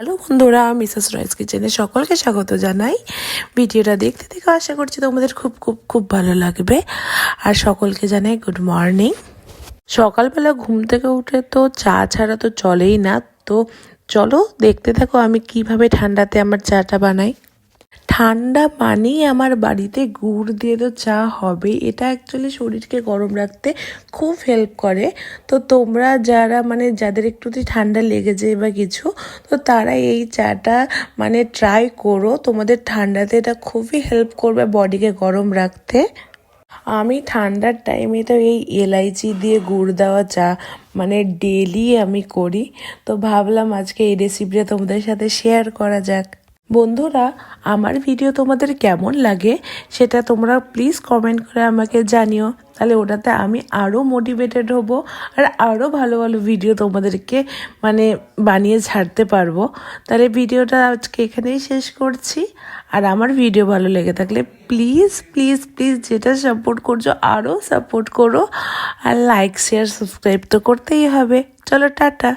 Hello বন্ধুরা, Mrs রয়েস কিচেনে সকলকে স্বাগত জানাই। ভিডিওটা দেখতে থেকে আশা করছি তোমাদের খুব খুব খুব ভালো লাগবে। আর সকলকে জানাই গুড মর্নিং। সকালবেলা ঘুম থেকে উঠে তো চা ছাড়া তো চলেই না। তো চলো দেখতে থাকো আমি কিভাবে ঠান্ডাতে আমার চাটা বানাই। ঠান্ডা মানেই আমার বাড়িতে গুড় দিয়ে তো চা হবে। এটা অ্যাকচুয়ালি শরীরকে গরম রাখতে খুব হেল্প করে। তো তোমরা যারা যাদের একটু ঠান্ডা লেগে যায় বা কিছু, তো তারা এই চাটা ট্রাই করো। তোমাদের ঠান্ডাতে এটা খুবই হেল্প করবে বডিকে গরম রাখতে। আমি ঠান্ডার টাইমে তো এই এলাইচি দিয়ে গুড় দেওয়া চা ডেলি আমি করি। তো ভাবলাম আজকে এই রেসিপিটা তোমাদের সাথে শেয়ার করা যাক। বন্ধুরা, আমার ভিডিও তোমাদের কেমন লাগে সেটা তোমরা প্লিজ কমেন্ট করে আমাকে জানিও। তাহলে ওটাতে আমি আরও মোটিভেটেড হব আর আরও ভালো ভালো ভিডিও তোমাদেরকে বানিয়ে ছাড়তে পারবো। তাহলে ভিডিওটা আজকে এখানেই শেষ করছি। আর আমার ভিডিও ভালো লেগে থাকলে প্লিজ প্লিজ প্লিজ যেটা সাপোর্ট করছো আরও সাপোর্ট করো। আর লাইক শেয়ার সাবস্ক্রাইব তো করতেই হবে। চলো টাটা।